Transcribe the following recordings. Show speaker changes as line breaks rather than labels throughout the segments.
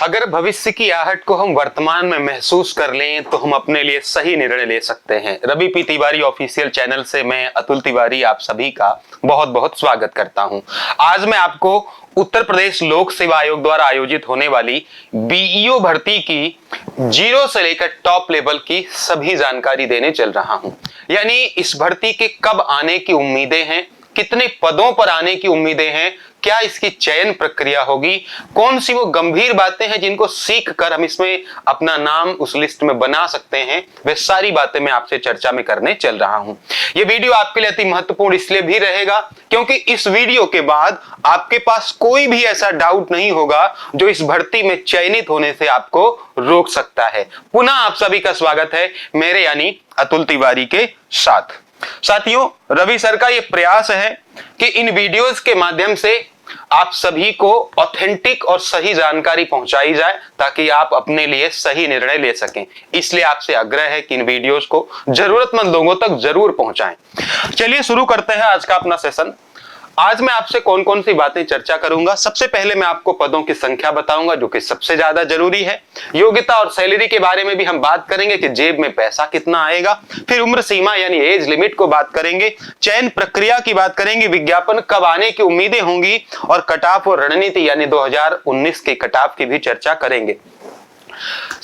अगर भविष्य की आहट को हम वर्तमान में महसूस कर लें तो हम अपने लिए सही निर्णय ले सकते हैं। Ravi P Tiwari official channel से मैं अतुल तिवारी आप सभी का बहुत बहुत स्वागत करता हूं। आज मैं आपको उत्तर प्रदेश लोक सेवा आयोग द्वारा आयोजित होने वाली बीईओ भर्ती की जीरो से लेकर टॉप लेवल की सभी जानकारी देने चल रहा हूं। यानी इस भर्ती के कब आने की उम्मीदें हैं, कितने पदों पर आने की उम्मीदें हैं, क्या इसकी चयन प्रक्रिया होगी, कौन सी वो गंभीर बातें हैं जिनको सीख कर हम इसमें अपना नाम उस लिस्ट में बना सकते हैं, वे सारी बातें मैं आपसे चर्चा में करने चल रहा हूं। ये वीडियो आपके लिए अति महत्वपूर्ण इसलिए भी रहेगा क्योंकि इस वीडियो के बाद आपके पास कोई भी ऐसा डाउट नहीं होगा जो इस भर्ती में चयनित होने से आपको रोक सकता है। पुनः आप सभी का स्वागत है मेरे यानी अतुल तिवारी के साथ। साथियों, रवि सर का यह प्रयास है कि इन वीडियोस के माध्यम से आप सभी को ऑथेंटिक और सही जानकारी पहुंचाई जाए ताकि आप अपने लिए सही निर्णय ले सकें। इसलिए आपसे आग्रह है कि इन वीडियोस को जरूरतमंद लोगों तक जरूर पहुंचाएं। चलिए शुरू करते हैं आज का अपना सेशन। आज मैं आपसे कौन कौन सी बातें चर्चा करूंगा। सबसे पहले मैं आपको पदों की संख्या बताऊंगा जो कि सबसे ज्यादा जरूरी है। योग्यता और सैलरी के बारे में भी हम बात करेंगे कि जेब में पैसा कितना आएगा। फिर उम्र सीमा यानी एज लिमिट को बात करेंगे। चयन प्रक्रिया की बात करेंगे। विज्ञापन कब आने की उम्मीदें होंगी और कट ऑफ और रणनीति यानी 2019 के कट ऑफ की भी चर्चा करेंगे।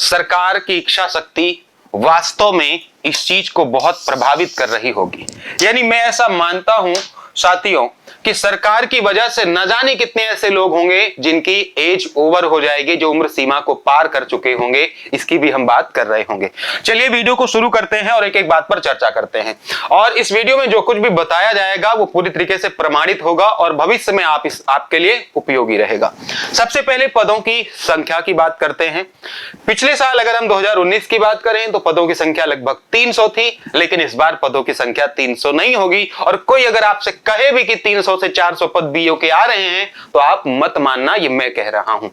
सरकार की इच्छा शक्ति वास्तव में इस चीज को बहुत प्रभावित कर रही होगी। यानी मैं ऐसा मानता हूं साथियों कि सरकार की वजह से न जाने कितने ऐसे लोग होंगे जिनकी एज ओवर हो जाएगी, जो उम्र सीमा को पार कर चुके होंगे। इसकी भी हम बात कर रहे होंगे। चलिए वीडियो को शुरू करते हैं और एक एक बात पर चर्चा करते हैं। और इस वीडियो में जो कुछ भी बताया जाएगा वो पूरी तरीके से प्रमाणित होगा और भविष्य में आपके लिए उपयोगी रहेगा। सबसे पहले पदों की संख्या की बात करते हैं। पिछले साल अगर हम 2019 की बात करें तो पदों की संख्या लगभग 300 थी, लेकिन इस बार पदों की संख्या 300 नहीं होगी। और कोई अगर आपसे कहे भी कि 300 से 400 पद बीओ के आ रहे हैं तो आप मत मानना, ये मैं कह रहा हूं।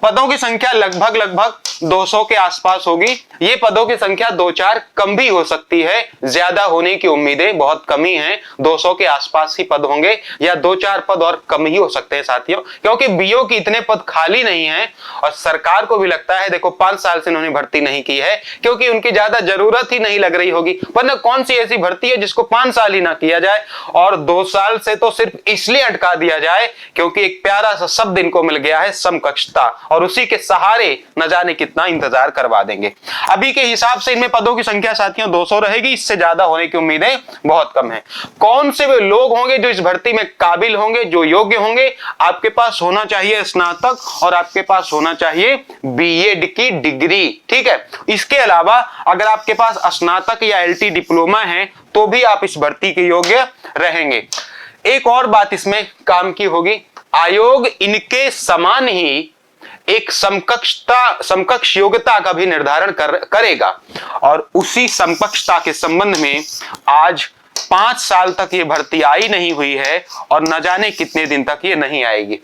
पदों की संख्या लगभग 200 के आसपास होगी। ये पदों की संख्या 2-4 कम भी हो सकती है, ज्यादा होने की उम्मीदें बहुत कम ही हैं। 200 के आसपास ही पद होंगे या 2-4 पद और कम ही हो सकते हैं साथियों, क्योंकि बीओ की इतने पद खाली नहीं हैं और सरकार को भी लगता है, देखो 5 साल से उन्होंने भर्ती नहीं की है क्योंकि उनकी ज्यादा जरूरत ही नहीं लग रही होगी। वरना कौन सी ऐसी भर्ती है जिसको 5 साल ही ना किया जाए और 2 साल से तो सिर्फ इसलिए अटका दिया जाए क्योंकि एक प्यारा सा शब्द इनको मिल गया है, समकक्षता, और उसी के सहारे न जाने कितना इंतजार करवा देंगे। अभी के हिसाब से इनमें पदों की संख्या साथियों 200 रहेगी, इससे ज्यादा होने की उम्मीदें बहुत कम है। कौन से वे लोग होंगे जो इस भर्ती में काबिल होंगे, जो योग्य होंगे? आपके पास होना चाहिए स्नातक और आपके पास होना चाहिए बीएड की डिग्री, ठीक है। इसके अलावा अगर आपके पास स्नातक या एलटी डिप्लोमा है तो भी आप इस भर्ती के योग्य रहेंगे। एक और बात इसमें काम की होगी, आयोग इनके समान ही एक समकक्ष योग्यता का भी निर्धारण करेगा और उसी समकक्षता के संबंध में आज 5 साल तक ये भर्ती आई नहीं हुई है और न जाने कितने दिन तक ये नहीं आएगी।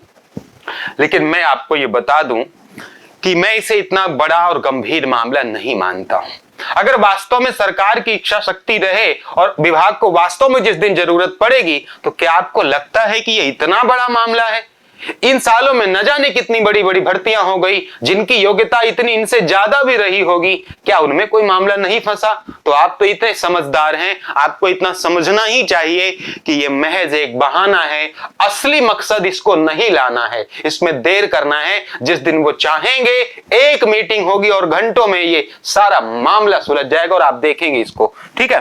लेकिन मैं आपको ये बता दूं कि मैं इसे इतना बड़ा और गंभीर मामला नहीं मानता हूं। अगर वास्तव में सरकार की इच्छा शक्ति रहे और विभाग को वास्तव में जिस दिन जरूरत पड़ेगी तो क्या आपको लगता है कि यह इतना बड़ा मामला है? इन सालों में न जाने कितनी बड़ी बड़ी भर्तियां हो गई जिनकी योग्यता इतनी इनसे ज्यादा भी रही होगी, क्या उनमें कोई मामला नहीं फंसा? तो आप तो इतने समझदार हैं, आपको इतना समझना ही चाहिए कि यह महज एक बहाना है। असली मकसद इसको नहीं लाना है, इसमें देर करना है। जिस दिन वो चाहेंगे एक मीटिंग होगी और घंटों में ये सारा मामला सुलझ जाएगा और आप देखेंगे इसको, ठीक है।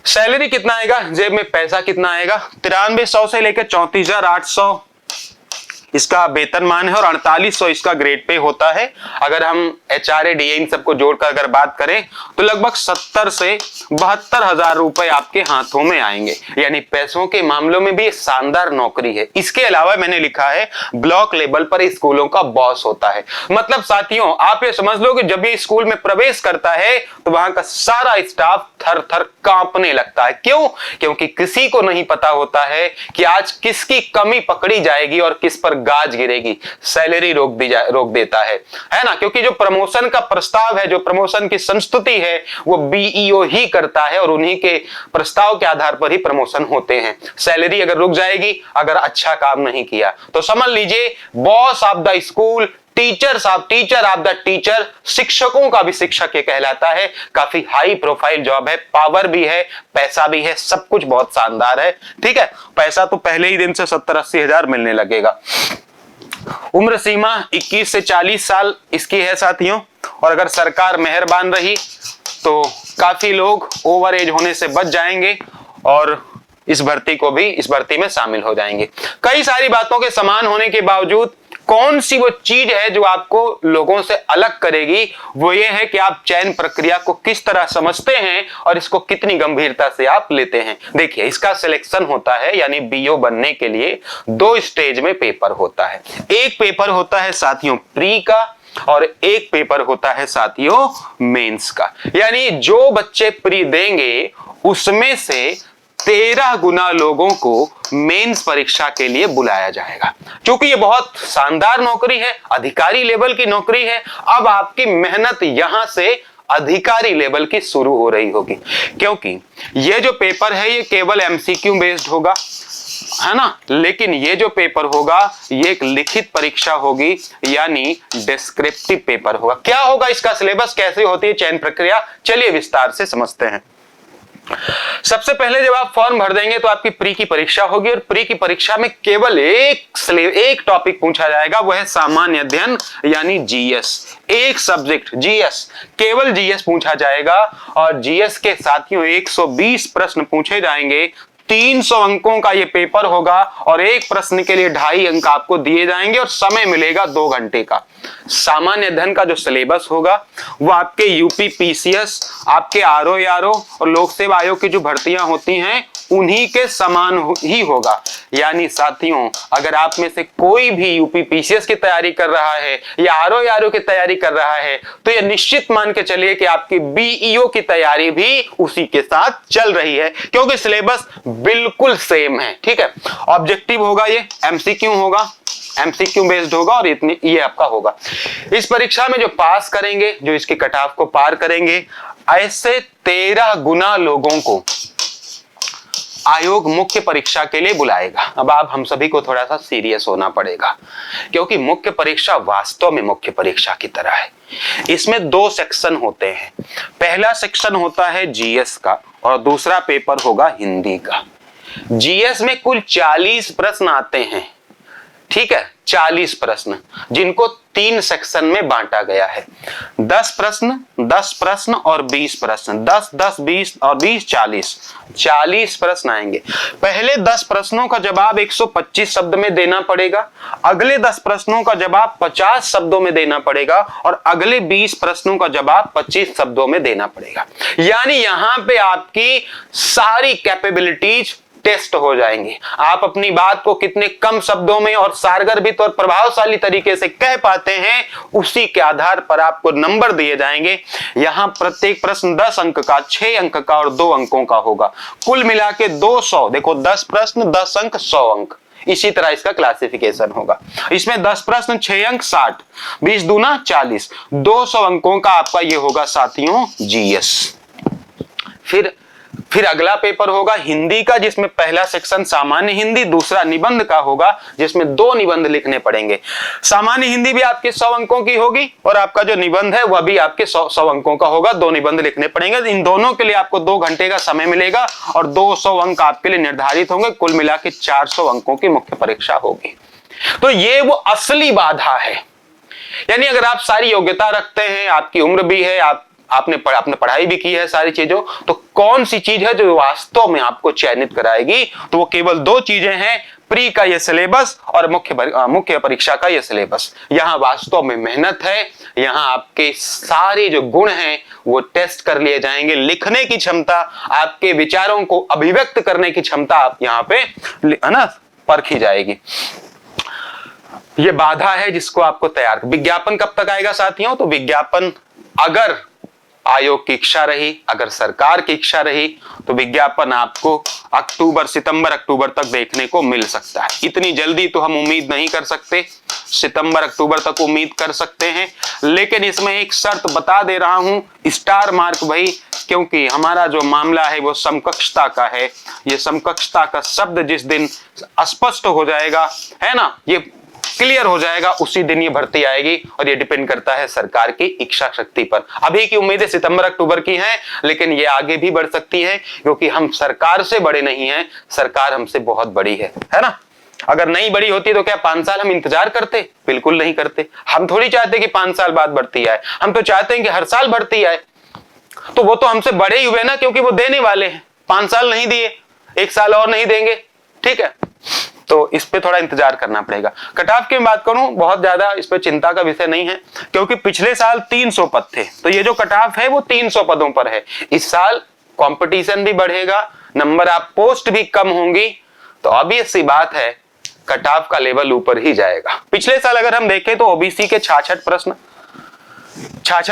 सैलरी कितना आएगा, जेब में पैसा कितना आएगा? 9300 से लेकर 34,800 इसका वेतनमान है और 4800 इसका ग्रेड पे होता है। अगर हम एचआरए डीए इन सबको जोड़कर अगर बात करें तो लगभग 70 से 72 हजार रुपए आपके हाथों में आएंगे। यानी पैसों के मामलों में भी शानदार नौकरी है। इसके अलावा मैंने लिखा है ब्लॉक लेवल पर स्कूलों का बॉस होता है। मतलब साथियों आप ये समझ लो कि जब ये स्कूल में प्रवेश करता है तो वहां का सारा स्टाफ थर थर कांपने लगता है। क्यों? क्योंकि किसी को नहीं पता होता है कि आज किसकी कमी पकड़ी जाएगी और किस पर गाज गिरेगी। सैलरी रोक देता है ना, क्योंकि जो प्रमोशन का प्रस्ताव है, जो प्रमोशन की संस्तुति है, वो बीईओ ही करता है और उन्हीं के प्रस्ताव के आधार पर ही प्रमोशन होते हैं। सैलरी अगर रुक जाएगी अगर अच्छा काम नहीं किया तो समझ लीजिए boss of the school teacher of the teacher, शिक्षकों का भी शिक्षक ये कहलाता है। काफी हाई प्रोफाइल जॉब है, पावर भी है, पैसा भी है, सब कुछ बहुत शानदार है। ठीक है, पैसा तो पहले ही दिन से 70-80 हजार मिलने लगेगा। उम्र सीमा 21 से 40 साल इसकी है साथियों, और अगर सरकार मेहरबान रही तो काफी लोग ओवर एज होने से बच जाएंगे और इस भर्ती में शामिल हो जाएंगे। कई सारी बातों के समान होने के बावजूद कौन सी वो चीज है जो आपको लोगों से अलग करेगी, वो ये है कि आप चयन प्रक्रिया को किस तरह समझते हैं और इसको कितनी गंभीरता से आप लेते हैं। देखिए, इसका सिलेक्शन होता है, यानी बीओ बनने के लिए 2 स्टेज में पेपर होता है। एक पेपर होता है साथियों प्री का, और एक पेपर होता है साथियों मेंस का। यानी जो बच्चे प्री देंगे उसमें से 13 गुना लोगों को मेंस परीक्षा के लिए बुलाया जाएगा। क्योंकि ये बहुत शानदार नौकरी है, अधिकारी लेवल की नौकरी है। अब आपकी मेहनत यहां से अधिकारी लेवल की शुरू हो रही होगी, क्योंकि ये जो पेपर है ये केवल एमसीक्यू बेस्ड होगा, है ना। लेकिन ये जो पेपर होगा ये एक लिखित परीक्षा होगी, यानी डिस्क्रिप्टिव पेपर होगा। क्या होगा इसका सिलेबस, कैसे होती है चयन प्रक्रिया, चलिए विस्तार से समझते हैं। सबसे पहले जब आप फॉर्म भर देंगे तो आपकी प्री की परीक्षा होगी, और प्री की परीक्षा में केवल एक टॉपिक पूछा जाएगा, वो है सामान्य अध्ययन यानी जीएस। एक सब्जेक्ट जीएस, केवल जीएस पूछा जाएगा, और जीएस के साथियों 120 प्रश्न पूछे जाएंगे। 300 अंकों का ये पेपर होगा, और एक प्रश्न के लिए 2.5 अंक आपको दिए जाएंगे, और समय मिलेगा 2 घंटे का। सामान्य अध्ययन का जो सिलेबस होगा वो आपके यूपी पीसीएस, आपके आरओ और लोक सेवा आयोग की जो भर्तियां होती हैं उन्हीं के समान ही होगा। यानी साथियों, अगर आप में से कोई भी यूपी पीसीएस की तैयारी कर रहा है या आरओ की तैयारी कर रहा है, तो ये निश्चित मान के चलिए कि आपकी बीईओ की तैयारी भी उसी के साथ चल रही है, क्योंकि सिलेबस बिल्कुल सेम है। ठीक है, ऑब्जेक्टिव होगा, ये एमसीक्यू होगा, एमसीक्यू बेस्ड होगा, और ये आपका होगा। इस परीक्षा में जो पास करेंगे, जो इसके कट ऑफ को पार करेंगे, ऐसे 13 गुना लोगों को आयोग मुख्य परीक्षा के लिए बुलाएगा। अब आप हम सभी को थोड़ा सा सीरियस होना पड़ेगा, क्योंकि मुख्य परीक्षा वास्तव में मुख्य परीक्षा की तरह है। इसमें 2 सेक्शन होते हैं। पहला सेक्शन होता है जीएस का, और दूसरा पेपर होगा हिंदी का। जीएस में कुल 40 प्रश्न आते हैं। ठीक है, 40 प्रश्न, जिनको 3 सेक्शन में बांटा गया है। 10 प्रश्न और 20 प्रश्न, 10, 10, 20 और 20, 40 प्रश्न आएंगे। पहले 10 प्रश्नों का जवाब 125 शब्द में देना पड़ेगा, अगले 10 प्रश्नों का जवाब 50 शब्दों में देना पड़ेगा, और अगले 20 प्रश्नों का जवाब 25 शब्दों में देना पड़ेगा। यानी यहां पे आपकी सारी कैपेबिलिटीज टेस्ट हो जाएंगे। आप अपनी बात को कितने कम शब्दों में और सारगर्भित और प्रभावशाली तरीके से कह पाते हैं, उसी के आधार पर आपको नंबर दिए जाएंगे। यहां प्रत्येक प्रश्न 10 अंक का, 6 अंक का और 2 अंकों का होगा। कुल मिला के 200, देखो 10 प्रश्न 10 अंक 100 अंक, इसी तरह इसका क्लासिफिकेशन होगा। इसमें 10 प्रश्न 6 अंक 60, 20 दूना 40, 200 अंकों का आपका ये होगा साथियों जीएस। फिर अगला पेपर होगा हिंदी का, जिसमें पहला सेक्शन सामान्य हिंदी, दूसरा निबंध का होगा, जिसमें 2 निबंध लिखने पड़ेंगे। सामान्य हिंदी भी आपके 100 अंकों की होगी, और आपका जो निबंध है वह भी आपके 100 अंकों का होगा। 2 निबंध लिखने पड़ेंगे। इन दोनों के लिए आपको 2 घंटे का समय मिलेगा, और 200 अंक आपके लिए निर्धारित होंगे। कुल मिला के 400 अंकों की मुख्य परीक्षा होगी। तो ये वो असली बाधा है। यानी अगर आप सारी योग्यता रखते हैं, आपकी उम्र भी है, आपने पढ़ाई भी की है सारी चीजों, तो कौन सी चीज है जो वास्तव में आपको चयनित कराएगी? तो वो केवल 2 चीजें हैं, प्री का ये सिलेबस और मुख्य परीक्षा का ये सिलेबस। यहाँ वास्तव में मेहनत है, यहाँ आपके सारे जो गुण हैं वो टेस्ट कर लिए जाएंगे। लिखने की क्षमता, आपके विचारों को अभिव्यक्त करने की क्षमता आप यहाँ पे है ना परखी जाएगी। ये बाधा है जिसको आपको तैयार। विज्ञापन कब तक आएगा साथियों? तो विज्ञापन अगर आयोग की इच्छा रही, अगर सरकार की इच्छा रही, तो विज्ञापन आपको सितंबर अक्टूबर तक देखने को मिल सकता है। इतनी जल्दी तो हम उम्मीद नहीं कर सकते, सितंबर अक्टूबर तक उम्मीद कर सकते हैं। लेकिन इसमें एक शर्त बता दे रहा हूं, स्टार मार्क भाई, क्योंकि हमारा जो मामला है वो समकक्षता का है। ये समकक्षता का शब्द जिस दिन स्पष्ट हो जाएगा, है ना, ये क्लियर हो जाएगा उसी दिन ये भर्ती आएगी, और ये डिपेंड करता है सरकार की इच्छा शक्ति पर। अभी की उम्मीदें सितंबर अक्टूबर की हैं, लेकिन ये आगे भी बढ़ सकती है, क्योंकि हम सरकार से बड़े नहीं हैं, सरकार हमसे बहुत बड़ी है ना। अगर नहीं बड़ी होती तो क्या 5 साल हम इंतजार करते? बिल्कुल नहीं करते। हम थोड़ी चाहते कि 5 साल बाद भर्ती आए, हम तो चाहते हैं कि हर साल भर्ती आए। तो वो तो हमसे बड़े ही हुए ना, क्योंकि वो देने वाले हैं। 5 साल नहीं दिए, 1 साल और नहीं देंगे, ठीक है। तो इस पे थोड़ा इंतजार करना पड़ेगा। कट ऑफ की बात करूं, बहुत ज्यादा इस पे चिंता का विषय नहीं है, क्योंकि पिछले साल 300 पद थे, तो ये जो कट ऑफ है वो 300 पदों पर है। इस साल कंपटीशन भी बढ़ेगा, नंबर ऑफ पोस्ट भी कम होंगी, तो ऑब्वियस सी बात है कट ऑफ का लेवल ऊपर ही जाएगा। पिछले साल अगर हम देखें तो ओबीसी के 66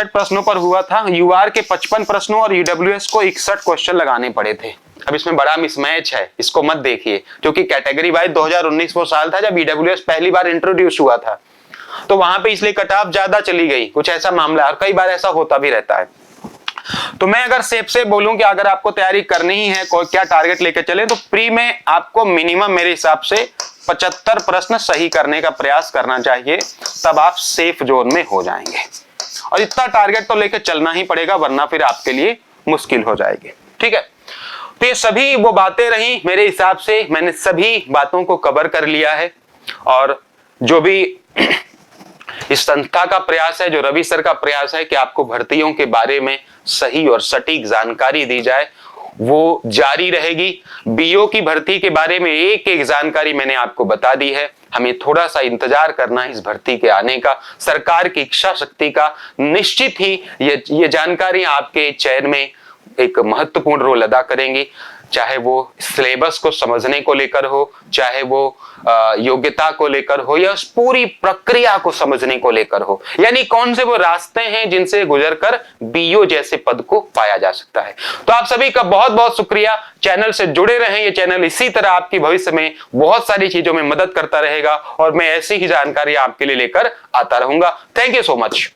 प्रश्नों पर हुआ था, यूआर के 55 प्रश्नों और यूडब्ल्यूएस को 61 क्वेश्चन लगाने पड़े थे। अब इसमें बड़ा मिसमैच है, इसको मत देखिए, क्योंकि कैटेगरी वाइज 2019 वो साल था जब ईडब्ल्यूएस पहली बार इंट्रोड्यूस हुआ था, तो वहां पे इसलिए कट ऑफ ज्यादा चली गई, कुछ ऐसा मामला है, और कई बार ऐसा होता भी रहता है। तो मैं अगर सेफ से बोलूं कि अगर आपको तैयारी करनी ही है, कोई क्या टारगेट लेकर चले, तो प्री में आपको मिनिमम मेरे हिसाब से 75 प्रश्न सही करने का प्रयास करना चाहिए, तब आप सेफ जोन में हो जाएंगे। और इतना टारगेट तो लेकर चलना ही पड़ेगा, वरना फिर आपके लिए मुश्किल हो जाएगी, ठीक है। तो ये सभी वो बातें रही, मेरे हिसाब से मैंने सभी बातों को कवर कर लिया है। और जो भी इस संस्था का प्रयास है, जो रवि सर का प्रयास है कि आपको भर्तियों के बारे में सही और सटीक जानकारी दी जाए, वो जारी रहेगी। बीओ की भर्ती के बारे में एक एक जानकारी मैंने आपको बता दी है। हमें थोड़ा सा इंतजार करना है इस भर्ती के आने का, सरकार की इच्छा शक्ति का। निश्चित ही ये जानकारी आपके चयन में एक महत्वपूर्ण रोल अदा करेंगी, चाहे वो सिलेबस को समझने को लेकर हो, चाहे वो योग्यता को लेकर हो, या उस पूरी प्रक्रिया को समझने को लेकर हो, यानी कौन से वो रास्ते हैं जिनसे गुजरकर बीओ जैसे पद को पाया जा सकता है। तो आप सभी का बहुत बहुत शुक्रिया, चैनल से जुड़े रहें। ये चैनल इसी तरह आपकी भविष्य में बहुत सारी चीजों में मदद करता रहेगा, और मैं ऐसी ही जानकारी आपके लिए लेकर आता रहूंगा। Thank you so much.